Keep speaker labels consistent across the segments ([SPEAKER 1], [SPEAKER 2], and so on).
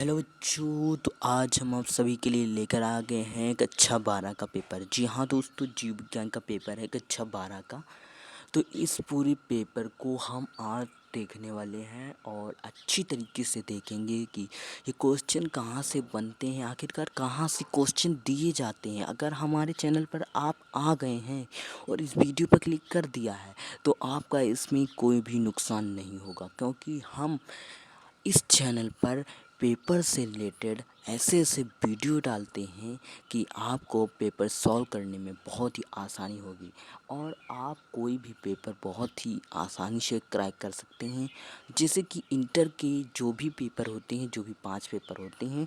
[SPEAKER 1] Hello बच्चों, तो आज हम आप सभी के लिए लेकर आ गए हैं कक्षा 12 का पेपर। जी हाँ दोस्तों, जीव विज्ञान का पेपर है कक्षा 12 का। तो इस पूरी पेपर को हम आज देखने वाले हैं और अच्छी तरीके से देखेंगे कि ये क्वेश्चन कहाँ से बनते हैं, आखिरकार कहाँ से क्वेश्चन दिए जाते हैं। अगर हमारे चैनल पर आप आ गए हैं और इस वीडियो पर क्लिक कर दिया है तो आपका इसमें कोई भी नुकसान नहीं होगा, क्योंकि हम इस चैनल पर पेपर से रिलेटेड ऐसे ऐसे वीडियो डालते हैं कि आपको पेपर सॉल्व करने में बहुत ही आसानी होगी और आप कोई भी पेपर बहुत ही आसानी से क्रैक कर सकते हैं। जैसे कि इंटर के जो भी पेपर होते हैं, जो भी 5 पेपर होते हैं,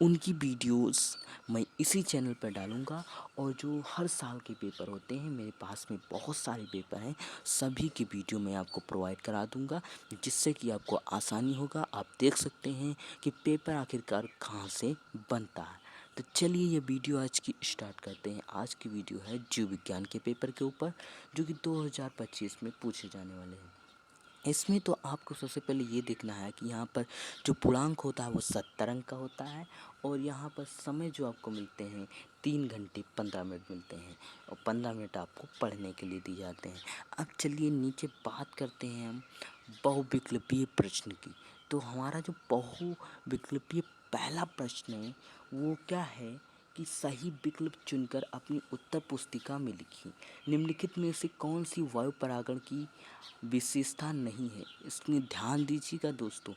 [SPEAKER 1] उनकी वीडियोस मैं इसी चैनल पर डालूँगा। और जो हर साल के पेपर होते हैं, मेरे पास में बहुत सारे पेपर हैं, सभी की वीडियो मैं आपको प्रोवाइड करा दूँगा, जिससे कि आपको आसानी होगा। आप देख सकते हैं कि पेपर आखिरकार कहाँ से बनता है। तो चलिए ये वीडियो आज की स्टार्ट करते हैं। आज की वीडियो है जीव विज्ञान के पेपर के ऊपर, जो कि 2025 में पूछे जाने वाले हैं। इसमें तो आपको सबसे पहले ये देखना है कि यहाँ पर जो पूर्णांक होता है वो 70 अंक का होता है और यहाँ पर समय जो आपको मिलते हैं 3 घंटे 15 मिनट मिलते हैं और 15 मिनट आपको पढ़ने के लिए दिए जाते हैं। अब चलिए नीचे बात करते हैं हम बहुविकल्पीय प्रश्न की। तो हमारा जो बहुविकल्पीय पहला प्रश्न है वो क्या है कि सही विकल्प चुनकर अपनी उत्तर पुस्तिका में लिखिए। निम्नलिखित में से कौन सी वायु परागण की विशेषता नहीं है? इसमें ध्यान दीजिएगा दोस्तों,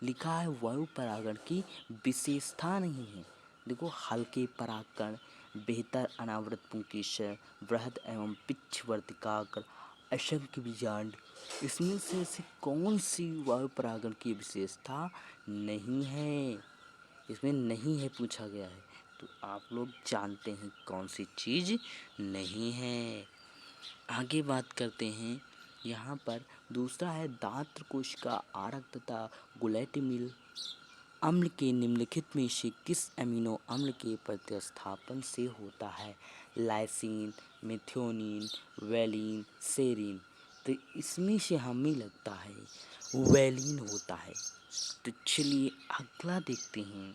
[SPEAKER 1] लिखा है वायु परागण की विशेषता नहीं है। देखो, हल्के परागकण, बेहतर अनावृत पुंकेसर, वृहद एवं पिच्छवर्तिकाग्र, असंख्य बीजांड, इसमें से ऐसी कौन सी वायु परागण की विशेषता नहीं है? इसमें नहीं है पूछा गया है, तो आप लोग जानते हैं कौन सी चीज़ नहीं है। आगे बात करते हैं। यहाँ पर दूसरा है दांत्र कोशिका आरक तथा गुलेटिमिल अम्ल के निम्नलिखित में से किस अमीनो अम्ल के प्रतिस्थापन से होता है? Lysine, methionine, valine, serine. तो इसमें से हमें लगता है वेलिन होता है। तो चलिए अगला देखते हैं।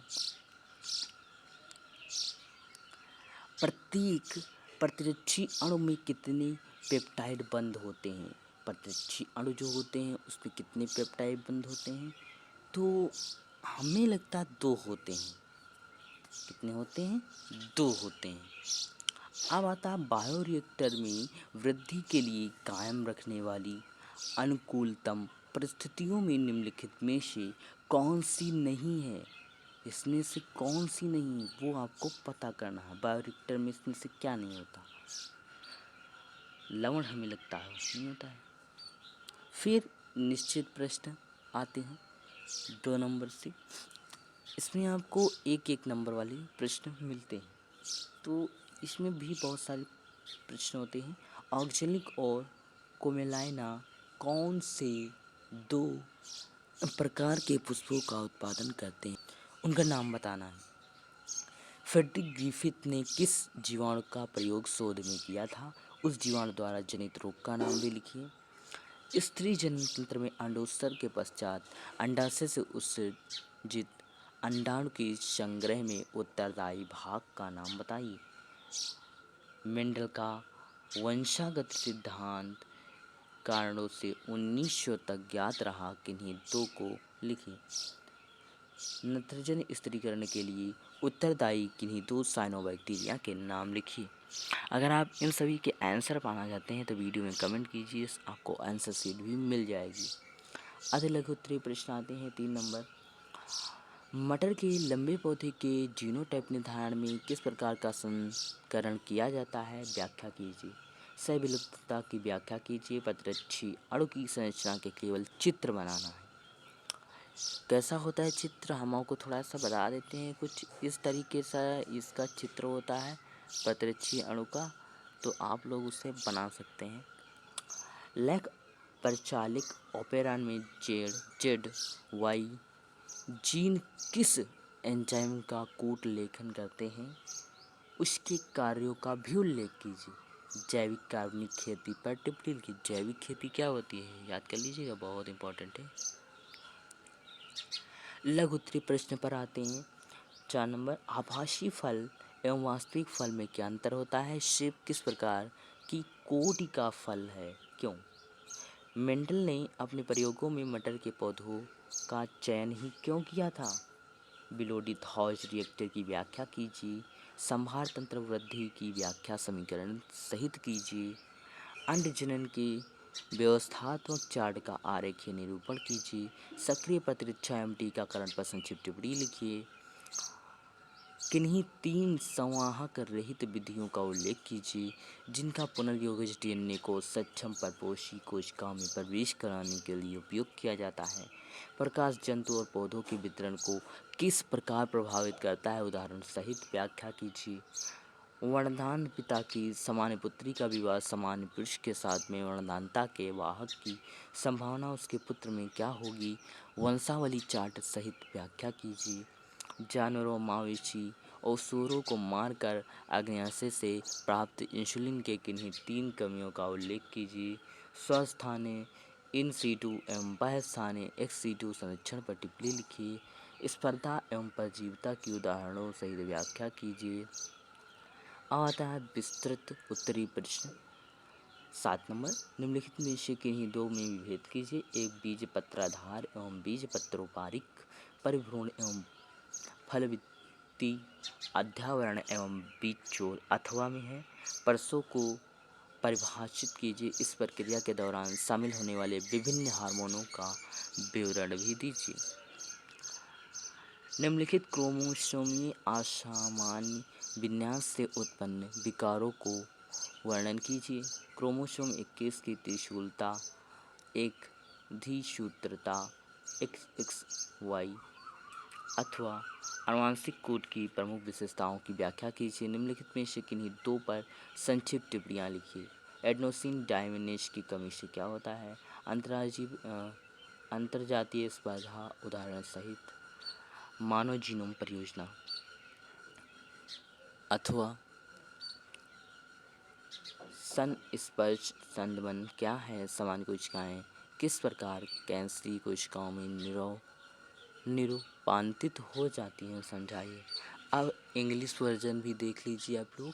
[SPEAKER 1] प्रत्येक प्रतिरक्षी अणु में कितने पेप्टाइड बंध होते हैं? प्रतिरक्षी अणु जो होते हैं उसमें कितने पेप्टाइड बंध होते हैं? तो हमें लगता है 2 होते हैं। कितने होते हैं? 2 होते हैं। अब आता है बायोरिएक्टर में वृद्धि के लिए कायम रखने वाली अनुकूलतम परिस्थितियों में निम्नलिखित में से कौन सी नहीं है? इसमें से कौन सी नहीं है वो आपको पता करना है। बायोरिएक्टर में इसमें से क्या नहीं होता? लवण हमें लगता है नहीं होता है। फिर निश्चित प्रश्न आते हैं 2 नंबर से। इसमें आपको एक एक नंबर वाले प्रश्न मिलते हैं। तो इसमें भी बहुत सारे प्रश्न होते हैं। ऑक्जेलिक और कोमेलाइना कौन से 2 प्रकार के पुष्पों का उत्पादन करते हैं? उनका नाम बताना है। फ्रेडरिक ग्रिफिथ ने किस जीवाणु का प्रयोग शोध में किया था? उस जीवाणु द्वारा जनित रोग का नाम भी लिखिए। स्त्री जनन तंत्र में अंडोत्सर्ग के पश्चात अंडाशय से उत्सर्जित अंडाणु के संग्रह में उत्तरदायी भाग का नाम बताइए। मेंडल का वंशागत सिद्धांत कारणों से 1900 तक ज्ञात रहा, किन्हीं 2 को लिखिए। नत्रजन स्थिरीकरण के लिए उत्तरदायी किन्हीं 2 साइनोबैक्टीरिया के नाम लिखिए। अगर आप इन सभी के आंसर पाना चाहते हैं तो वीडियो में कमेंट कीजिए, आपको आंसर शीट भी मिल जाएगी। अति लघु उत्तरीय प्रश्न आते हैं 3 नंबर। मटर के लंबे पौधे के जीनोटाइप निर्धारण में किस प्रकार का संस्करण किया जाता है? व्याख्या कीजिए। सह विलुप्तता की व्याख्या कीजिए। प्रतिरक्षी अणु की संरचना के केवल चित्र बनाना है। कैसा होता है चित्र, हम आपको थोड़ा सा बता देते हैं। कुछ इस तरीके से इसका चित्र होता है प्रतिरक्षी अणु का, तो आप लोग उसे बना सकते हैं। लेख परिचालिक ऑपेरान में जेड वाई जीन किस एंजाइम का कूट लेखन करते हैं? उसके कार्यों का भी उल्लेख कीजिए। जैविक कार्बनिक खेती पर टिप्पणी लिखिए। जैविक खेती क्या होती है याद कर लीजिएगा, बहुत इंपॉर्टेंट है। लघु उत्तरीय प्रश्न पर आते हैं। 4 नंबर, आभासी फल एवं वास्तविक फल में क्या अंतर होता है? सेब किस प्रकार की कोटि का फल है, क्यों? मेंडल ने अपने प्रयोगों में मटर के पौधों का चयन ही क्यों किया था? बिलोडी हॉज रिएक्टर की व्याख्या कीजिए। संभार तंत्र वृद्धि की व्याख्या समीकरण सहित कीजिए। अंड जनन के व्यवस्थात्मक चार्ट का आरेखीय निरूपण कीजिए। सक्रिय प्रतिरक्षा एवं टीकाकरण पर संक्षिप्त टिप्पणी लिखिए। किन्हीं 3 संवाहक रहित विधियों का उल्लेख कीजिए जिनका पुनर्योगज डीएनए को सक्षम परपोषी कोशिकाओं में प्रवेश कराने के लिए उपयोग किया जाता है। प्रकाश जंतु और पौधों के वितरण को किस प्रकार प्रभावित करता है, उदाहरण सहित व्याख्या कीजिए। वर्णदान पिता की सामान्य पुत्री का विवाह सामान्य पुरुष के साथ में वर्णदानता के वाहक की संभावना उसके पुत्र में क्या होगी, वंशावली चार्ट सहित व्याख्या कीजिए। जानवरों, मवेशी और सूअरों को मारकर अग्न्याशय से प्राप्त इंसुलिन के किन्हीं 3 कमियों का उल्लेख कीजिए। स्वस्थानीय इन सीटू एवं बाह्यस्थानीय एक्स सीटू संरक्षण पर टिप्पणी लिखिए। स्पर्धा एवं परजीविता की उदाहरणों सहित व्याख्या कीजिए। अब आता है विस्तृत उत्तरीय प्रश्न। 7 नंबर, निम्नलिखित में से किन्हीं 2 में विभेद कीजिए। एक बीज पत्राधार एवं बीज पत्रोपारिक परिभ्रूण एवं फलवृत्ति अध्यावरण एवं बीजचोल अथवा में है। परसों को परिभाषित कीजिए। इस प्रक्रिया के दौरान शामिल होने वाले विभिन्न हार्मोनों का विवरण भी दीजिए। निम्नलिखित क्रोमोसोमीय असामान्य विन्यास से उत्पन्न विकारों को वर्णन कीजिए। क्रोमोसोम 21 की त्रिशूलता, एक द्विसूत्रता, XXY अथवा आनुवंशिक कोड की प्रमुख विशेषताओं की व्याख्या कीजिए। निम्नलिखित में से किन्हीं 2 पर संक्षिप्त टिप्पणियाँ लिखिए। एडेनोसिन डायमिनेज की कमी से क्या होता है? अंतरजातीय स्पर्धा उदाहरण सहित। मानव जीनोम परियोजना अथवा संस्पर्श संबंध क्या है? सामान्य कोशिकाएं किस प्रकार कैंसरी कोशिकाओं में निरूपांतरित हो जाती हैं, समझाइए। अब इंग्लिश वर्जन भी देख लीजिए आप लोग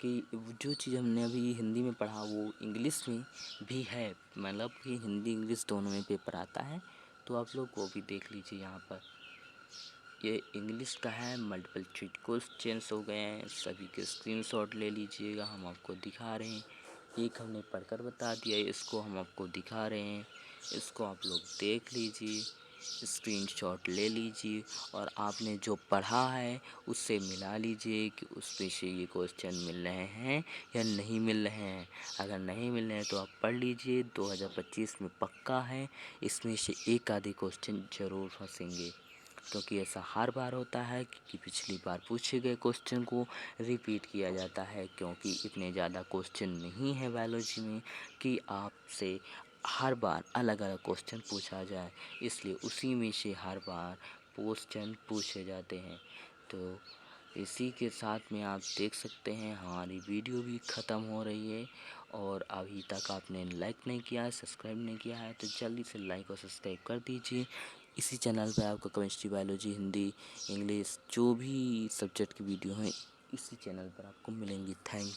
[SPEAKER 1] कि जो चीज़ हमने अभी हिंदी में पढ़ा वो इंग्लिश में भी है, मतलब कि हिंदी इंग्लिश दोनों में पेपर आता है, तो आप लोग वो भी देख लीजिए। यहाँ पर ये इंग्लिश का है, मल्टीपल चॉइस क्वेश्चंस हो गए हैं, सभी के स्क्रीनशॉट ले लीजिएगा। हम आपको दिखा रहे हैं, एक हमने पढ़कर बता दिया, इसको हम आपको दिखा रहे हैं, इसको आप लोग देख लीजिए, स्क्रीनशॉट ले लीजिए और आपने जो पढ़ा है उससे मिला लीजिए कि उसमें से ये क्वेश्चन मिल रहे हैं या नहीं मिल रहे हैं। अगर नहीं मिल रहे हैं तो आप पढ़ लीजिए, 2025 में पक्का है, इसमें से एक आधे क्वेश्चन ज़रूर फंसेंगे, क्योंकि ऐसा हर बार होता है कि पिछली बार पूछे गए क्वेश्चन को रिपीट किया जाता है, क्योंकि इतने ज़्यादा क्वेश्चन नहीं है बायोलॉजी में कि आपसे हर बार अलग अलग क्वेश्चन पूछा जाए, इसलिए उसी में से हर बार क्वेश्चन पूछे जाते हैं। तो इसी के साथ में आप देख सकते हैं हमारी वीडियो भी ख़त्म हो रही है, और अभी तक आपने लाइक नहीं किया है, सब्सक्राइब नहीं किया है, तो जल्दी से लाइक और सब्सक्राइब कर दीजिए। इसी चैनल पे आपको केमिस्ट्री, बायोलॉजी, हिंदी, इंग्लिश जो भी सब्जेक्ट की वीडियो हैं इसी चैनल पर आपको मिलेंगी। Thank you.